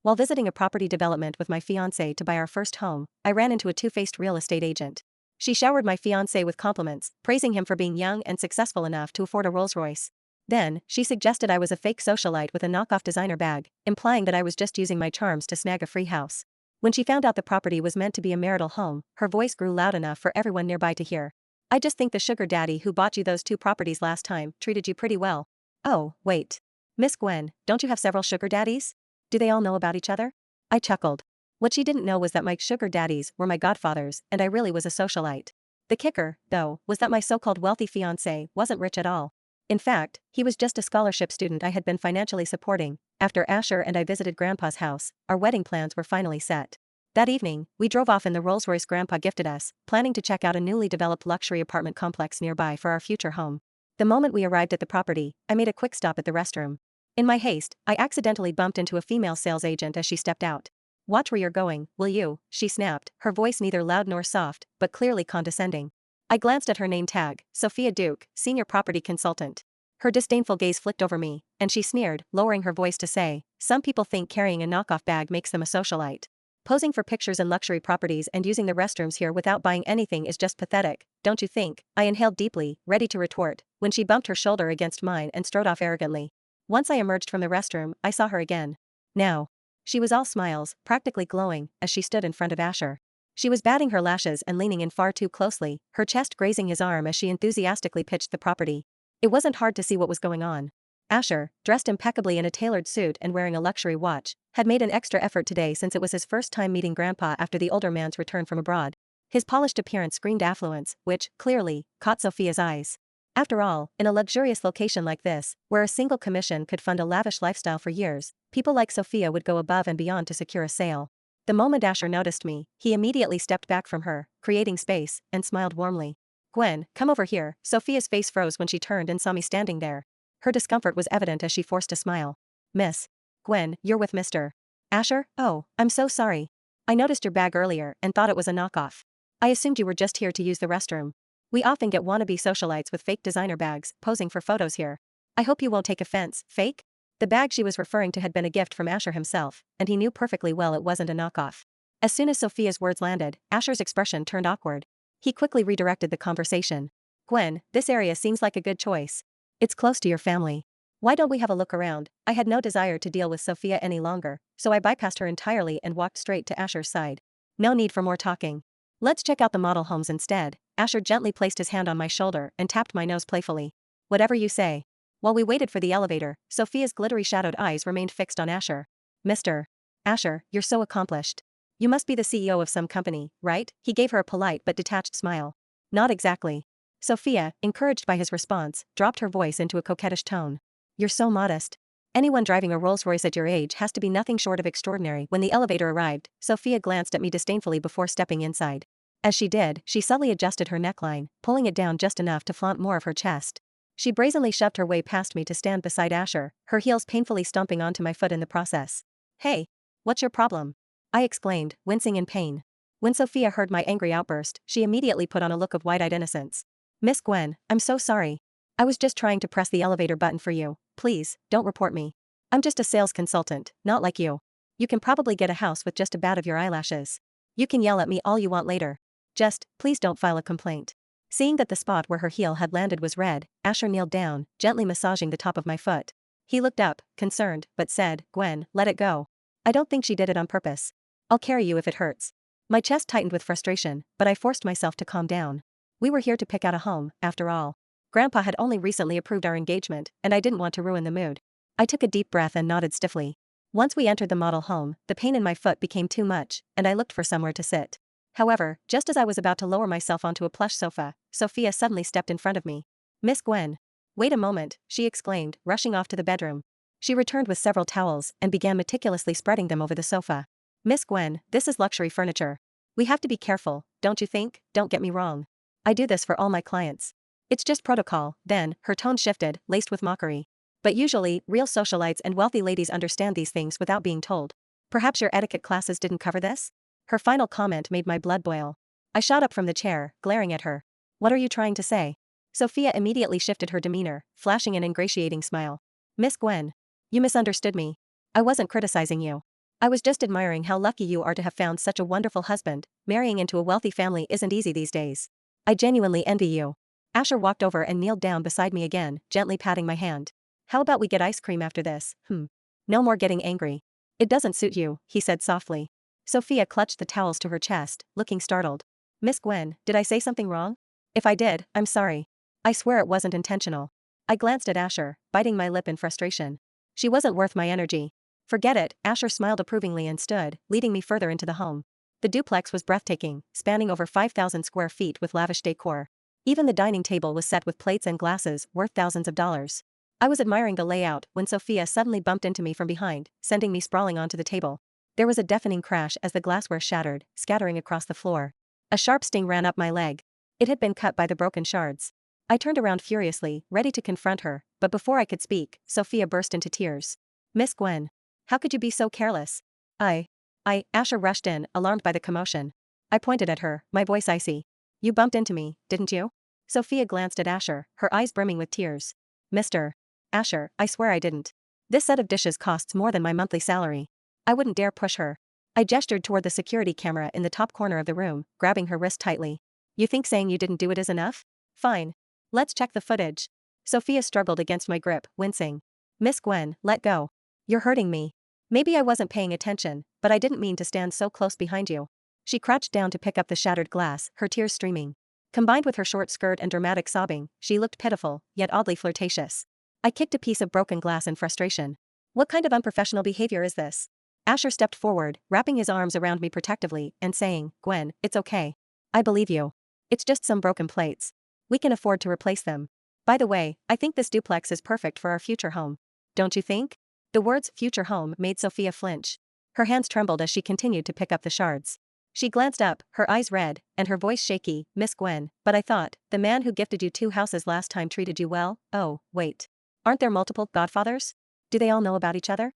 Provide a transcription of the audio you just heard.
While visiting a property development with my fiancé to buy our first home, I ran into a two-faced real estate agent. She showered my fiancé with compliments, praising him for being young and successful enough to afford a Rolls-Royce. Then, she suggested I was a fake socialite with a knockoff designer bag, implying that I was just using my charms to snag a free house. When she found out the property was meant to be a marital home, her voice grew loud enough for everyone nearby to hear. I just think the sugar daddy who bought you those two properties last time treated you pretty well. Oh, wait. Miss Gwen, don't you have several sugar daddies? Do they all know about each other? I chuckled. What she didn't know was that my sugar daddies were my godfathers and I really was a socialite. The kicker, though, was that my so-called wealthy fiancé wasn't rich at all. In fact, he was just a scholarship student I had been financially supporting. After Asher and I visited Grandpa's house, our wedding plans were finally set. That evening, we drove off in the Rolls-Royce Grandpa gifted us, planning to check out a newly developed luxury apartment complex nearby for our future home. The moment we arrived at the property, I made a quick stop at the restroom. In my haste, I accidentally bumped into a female sales agent as she stepped out. "Watch where you're going, will you?" she snapped, her voice neither loud nor soft, but clearly condescending. I glanced at her name tag, Sophia Duke, Senior Property Consultant. Her disdainful gaze flicked over me, and she sneered, lowering her voice to say, "Some people think carrying a knockoff bag makes them a socialite. Posing for pictures in luxury properties and using the restrooms here without buying anything is just pathetic, don't you think?" I inhaled deeply, ready to retort, when she bumped her shoulder against mine and strode off arrogantly. Once I emerged from the restroom, I saw her again. Now. She was all smiles, practically glowing, as she stood in front of Asher. She was batting her lashes and leaning in far too closely, her chest grazing his arm as she enthusiastically pitched the property. It wasn't hard to see what was going on. Asher, dressed impeccably in a tailored suit and wearing a luxury watch, had made an extra effort today since it was his first time meeting Grandpa after the older man's return from abroad. His polished appearance screamed affluence, which, clearly, caught Sophia's eyes. After all, in a luxurious location like this, where a single commission could fund a lavish lifestyle for years, people like Sophia would go above and beyond to secure a sale. The moment Asher noticed me, he immediately stepped back from her, creating space, and smiled warmly. "Gwen, come over here." Sophia's face froze when she turned and saw me standing there. Her discomfort was evident as she forced a smile. "Miss Gwen, you're with Mr. Asher? Oh, I'm so sorry. I noticed your bag earlier and thought it was a knockoff. I assumed you were just here to use the restroom. We often get wannabe socialites with fake designer bags, posing for photos here. I hope you won't take offense, fake?" The bag she was referring to had been a gift from Asher himself, and he knew perfectly well it wasn't a knockoff. As soon as Sophia's words landed, Asher's expression turned awkward. He quickly redirected the conversation. "Gwen, this area seems like a good choice. It's close to your family. Why don't we have a look around?" I had no desire to deal with Sophia any longer, so I bypassed her entirely and walked straight to Asher's side. "No need for more talking. Let's check out the model homes instead." Asher gently placed his hand on my shoulder and tapped my nose playfully. "Whatever you say." While we waited for the elevator, Sophia's glittery shadowed eyes remained fixed on Asher. "Mr. Asher, you're so accomplished. You must be the CEO of some company, right?" He gave her a polite but detached smile. "Not exactly." Sophia, encouraged by his response, dropped her voice into a coquettish tone. "You're so modest. Anyone driving a Rolls-Royce at your age has to be nothing short of extraordinary." When the elevator arrived, Sophia glanced at me disdainfully before stepping inside. As she did, she subtly adjusted her neckline, pulling it down just enough to flaunt more of her chest. She brazenly shoved her way past me to stand beside Asher, her heels painfully stomping onto my foot in the process. "Hey, what's your problem?" I exclaimed, wincing in pain. When Sophia heard my angry outburst, she immediately put on a look of wide-eyed innocence. "Miss Gwen, I'm so sorry. I was just trying to press the elevator button for you. Please, don't report me. I'm just a sales consultant, not like you. You can probably get a house with just a bat of your eyelashes. You can yell at me all you want later. Just, please don't file a complaint." Seeing that the spot where her heel had landed was red, Asher kneeled down, gently massaging the top of my foot. He looked up, concerned, but said, "Gwen, let it go. I don't think she did it on purpose. I'll carry you if it hurts." My chest tightened with frustration, but I forced myself to calm down. We were here to pick out a home, after all. Grandpa had only recently approved our engagement, and I didn't want to ruin the mood. I took a deep breath and nodded stiffly. Once we entered the model home, the pain in my foot became too much, and I looked for somewhere to sit. However, just as I was about to lower myself onto a plush sofa, Sophia suddenly stepped in front of me. "Miss Gwen. Wait a moment," she exclaimed, rushing off to the bedroom. She returned with several towels and began meticulously spreading them over the sofa. "Miss Gwen, this is luxury furniture. We have to be careful, don't you think? Don't get me wrong. I do this for all my clients. It's just protocol." Then, her tone shifted, laced with mockery. "But usually, real socialites and wealthy ladies understand these things without being told. Perhaps your etiquette classes didn't cover this?" Her final comment made my blood boil. I shot up from the chair, glaring at her. "What are you trying to say?" Sophia immediately shifted her demeanor, flashing an ingratiating smile. "Miss Gwen. You misunderstood me. I wasn't criticizing you. I was just admiring how lucky you are to have found such a wonderful husband. Marrying into a wealthy family isn't easy these days. I genuinely envy you. Asher walked over and kneeled down beside me again, gently patting my hand. How about we get ice cream after this? No more getting angry. It doesn't suit you, he said softly. Sophia clutched the towels to her chest, looking startled. Miss Gwen, did I say something wrong? If I did, I'm sorry. I swear it wasn't intentional. I glanced at Asher, biting my lip in frustration. She wasn't worth my energy. Forget it, Asher smiled approvingly and stood, leading me further into the home. The duplex was breathtaking, spanning over 5,000 square feet with lavish decor. Even the dining table was set with plates and glasses worth thousands of dollars. I was admiring the layout when Sophia suddenly bumped into me from behind, sending me sprawling onto the table. There was a deafening crash as the glassware shattered, scattering across the floor. A sharp sting ran up my leg. It had been cut by the broken shards. I turned around furiously, ready to confront her, but before I could speak, Sophia burst into tears. Miss Gwen. How could you be so careless? Asher rushed in, alarmed by the commotion. I pointed at her, my voice icy. You bumped into me, didn't you? Sophia glanced at Asher, her eyes brimming with tears. Mr. Asher, I swear I didn't. This set of dishes costs more than my monthly salary. I wouldn't dare push her. I gestured toward the security camera in the top corner of the room, grabbing her wrist tightly. You think saying you didn't do it is enough? Fine. Let's check the footage. Sophia struggled against my grip, wincing. Miss Gwen, let go. You're hurting me. Maybe I wasn't paying attention, but I didn't mean to stand so close behind you. She crouched down to pick up the shattered glass, her tears streaming. Combined with her short skirt and dramatic sobbing, she looked pitiful, yet oddly flirtatious. I kicked a piece of broken glass in frustration. What kind of unprofessional behavior is this? Asher stepped forward, wrapping his arms around me protectively, and saying, Gwen, it's okay. I believe you. It's just some broken plates. We can afford to replace them. By the way, I think this duplex is perfect for our future home. Don't you think? The words future home made Sophia flinch. Her hands trembled as she continued to pick up the shards. She glanced up, her eyes red, and her voice shaky. Miss Gwen, but I thought, the man who gifted you 2 houses last time treated you well? Oh, wait. Aren't there multiple godfathers? Do they all know about each other?